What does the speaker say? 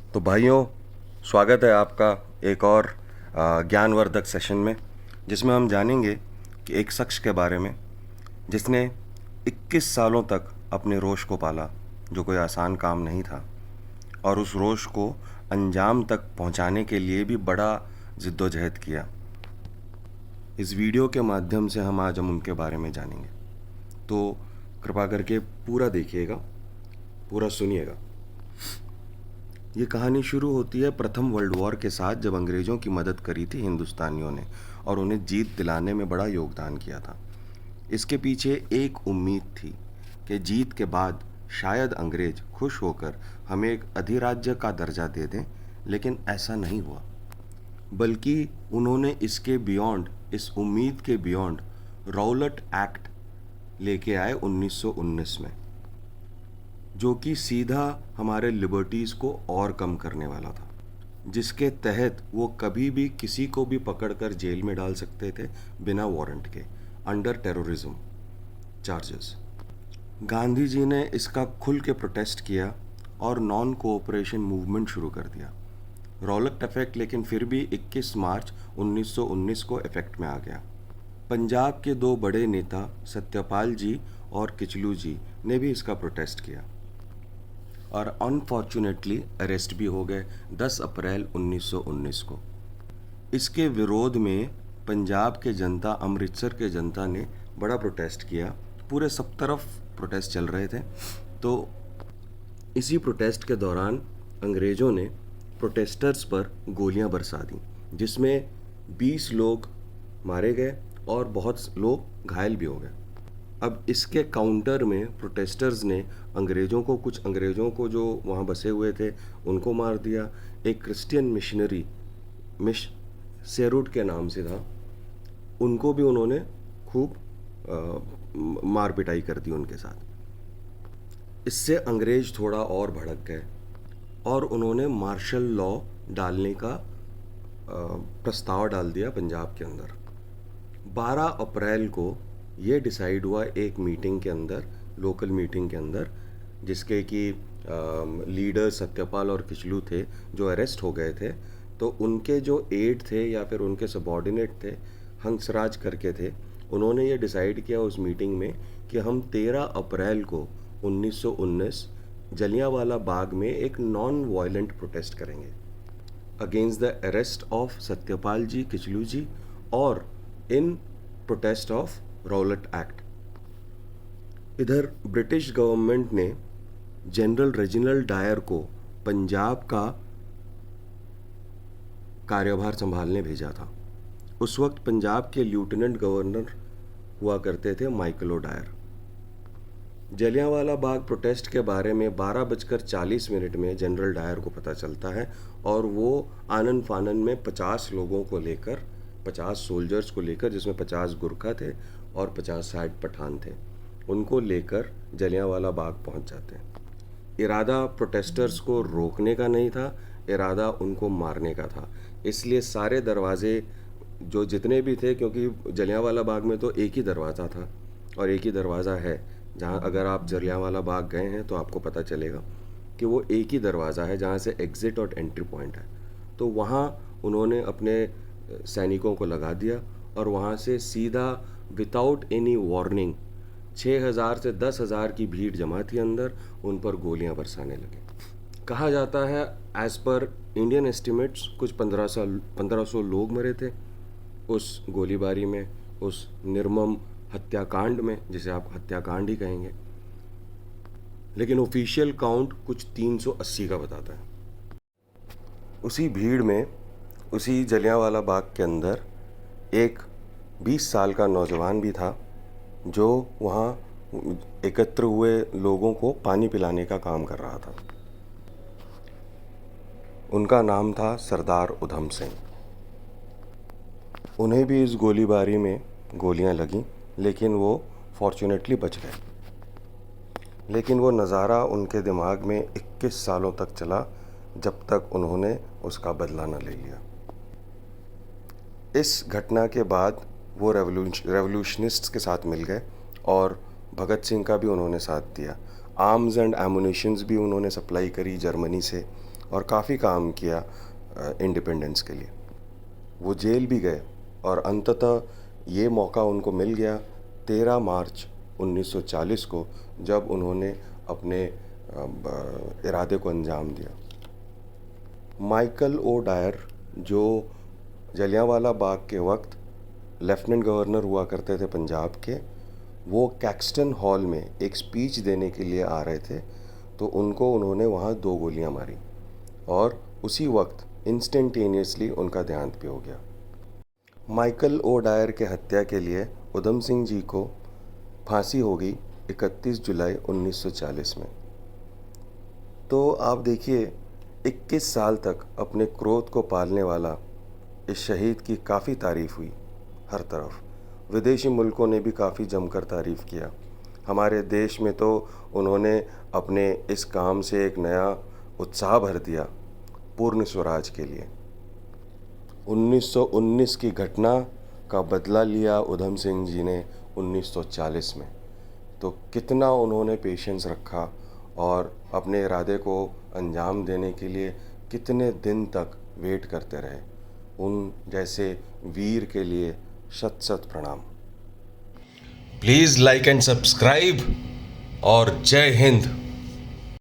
तो भाइयों, स्वागत है आपका एक और ज्ञानवर्धक सेशन में, जिसमें हम जानेंगे कि एक शख्स के बारे में जिसने 21 सालों तक अपने रोश को पाला, जो कोई आसान काम नहीं था, और उस रोश को अंजाम तक पहुंचाने के लिए भी बड़ा जिद्दोजहद किया। इस वीडियो के माध्यम से हम उनके बारे में जानेंगे, तो कृपा करके पूरा देखिएगा, पूरा सुनिएगा। ये कहानी शुरू होती है प्रथम वर्ल्ड वॉर के साथ, जब अंग्रेज़ों की मदद करी थी हिंदुस्तानियों ने और उन्हें जीत दिलाने में बड़ा योगदान किया था। इसके पीछे एक उम्मीद थी कि जीत के बाद शायद अंग्रेज खुश होकर हमें एक अधिराज्य का दर्जा दे दें, लेकिन ऐसा नहीं हुआ। बल्कि उन्होंने इसके बियॉन्ड, इस उम्मीद के बियॉन्ड रॉलेट एक्ट लेके आए 1919 में, जो कि सीधा हमारे लिबर्टीज़ को और कम करने वाला था, जिसके तहत वो कभी भी किसी को भी पकड़कर जेल में डाल सकते थे बिना वारंट के, under terrorism charges. Gandhi ji ने इसका खुल के प्रोटेस्ट किया और नॉन कोऑपरेशन मूवमेंट शुरू कर दिया। रॉलेट इफेक्ट लेकिन फिर भी 21 मार्च 1919 को इफेक्ट में आ गया। पंजाब के दो बड़े नेता सत्यपाल जी और किचलू जी ने भी इसका प्रोटेस्ट किया और अनफॉर्चुनेटली अरेस्ट भी हो गए 10 अप्रैल 1919 को। इसके विरोध में पंजाब के जनता, अमृतसर के जनता ने बड़ा प्रोटेस्ट किया। पूरे सब तरफ प्रोटेस्ट चल रहे थे। तो इसी प्रोटेस्ट के दौरान अंग्रेज़ों ने प्रोटेस्टर्स पर गोलियां बरसा दी, जिसमें 20 लोग मारे गए और बहुत लोग घायल भी हो गए। अब इसके काउंटर में प्रोटेस्टर्स ने कुछ अंग्रेज़ों को जो वहाँ बसे हुए थे उनको मार दिया। एक क्रिश्चियन मिशनरी, मिश सेरुट के नाम से था, उनको भी उन्होंने खूब मार पिटाई कर दी उनके साथ। इससे अंग्रेज थोड़ा और भड़क गए और उन्होंने मार्शल लॉ डालने का प्रस्ताव डाल दिया पंजाब के अंदर। 12 अप्रैल को ये डिसाइड हुआ एक मीटिंग के अंदर, लोकल मीटिंग के अंदर, जिसके कि लीडर सत्यपाल और किचलू थे जो अरेस्ट हो गए थे। तो उनके जो एड थे या फिर उनके सबॉर्डिनेट थे, हंसराज करके थे, उन्होंने ये डिसाइड किया उस मीटिंग में कि हम 13 अप्रैल को 1919 जलियांवाला बाग में एक नॉन वायलेंट प्रोटेस्ट करेंगे against the arrest of Satyapal ji, Kitchlew ji, और in protest of Rowlatt Act. इधर ब्रिटिश गवर्नमेंट ने जनरल रेजिनाल्ड डायर को पंजाब का कार्यभार संभालने भेजा था। उस वक्त पंजाब के लेफ्टिनेंट गवर्नर हुआ करते थे Michael O'Dwyer. Jallianwala Bagh protest के बारे में 12:40 में जनरल डायर को पता चलता है और वो आनन फानन में 50 लोगों को लेकर, 50 सोल्जर्स को लेकर, जिसमें 50 गुरखा थे और 50-60 पठान थे, उनको लेकर जलियांवाला बाग पहुंच जाते हैं। इरादा प्रोटेस्टर्स को रोकने का नहीं था, इरादा उनको मारने का था। इसलिए सारे दरवाजे जो जितने भी थे, क्योंकि जलियांवाला बाग में तो एक ही दरवाज़ा था और एक ही दरवाज़ा है, जहाँ अगर आप जलियांवाला बाग गए हैं तो आपको पता चलेगा कि वो एक ही दरवाज़ा है जहाँ से एग्ज़िट और एंट्री पॉइंट है। तो वहाँ उन्होंने अपने सैनिकों को लगा दिया और वहाँ से सीधा विदाउट एनी वार्निंग 6,000 से 10,000 की भीड़ जमा थी अंदर, उन पर गोलियां बरसाने लगे। कहा जाता है एज़ पर इंडियन एस्टिमेट्स कुछ 1500 लोग मरे थे उस गोलीबारी में, उस निर्मम हत्याकांड में, जिसे आप हत्याकांड ही कहेंगे। लेकिन ऑफिशियल काउंट कुछ 380 का बताता है। उसी भीड़ में, उसी जलियांवाला बाग के अंदर एक 20 साल का नौजवान भी था जो वहाँ एकत्र हुए लोगों को पानी पिलाने का काम कर रहा था। उनका नाम था सरदार उधम सिंह। उन्हें भी इस गोलीबारी में गोलियां लगीं, लेकिन वो फॉर्चुनेटली बच गए। लेकिन वो नज़ारा उनके दिमाग में 21 सालों तक चला, जब तक उन्होंने उसका बदला न ले लिया। इस घटना के बाद वो रेवोल्यूशनिस्ट्स के साथ मिल गए और भगत सिंह का भी उन्होंने साथ दिया। आर्म्स एंड एमुनिशंस भी उन्होंने सप्लाई करी जर्मनी से, और काफ़ी काम किया इंडिपेंडेंस के लिए। वो जेल भी गए और अंततः ये मौका उनको मिल गया 13 मार्च 1940 को, जब उन्होंने अपने इरादे को अंजाम दिया। माइकल ओ डायर, जो जलियांवाला बाग के वक्त लेफ्टिनेंट गवर्नर हुआ करते थे पंजाब के, वो कैक्सटन हॉल में एक स्पीच देने के लिए आ रहे थे, तो उनको उन्होंने वहाँ 2 गोलियां मारी और उसी वक्त इंस्टेंटेनियसली उनका देहांत भी हो गया। माइकल ओ डायर के हत्या के लिए उधम सिंह जी को फांसी हो गई 31 जुलाई 1940 में। तो आप देखिए, 21 साल तक अपने क्रोध को पालने वाला इस शहीद की काफ़ी तारीफ़ हुई हर तरफ। विदेशी मुल्कों ने भी काफ़ी जमकर तारीफ़ किया। हमारे देश में तो उन्होंने अपने इस काम से एक नया उत्साह भर दिया पूर्ण स्वराज के लिए। 1919 की घटना का बदला लिया उधम सिंह जी ने 1940 में। तो कितना उन्होंने पेशेंस रखा और अपने इरादे को अंजाम देने के लिए कितने दिन तक वेट करते रहे। उन जैसे वीर के लिए शत शत प्रणाम। प्लीज़ लाइक एंड सब्सक्राइब और जय हिंद।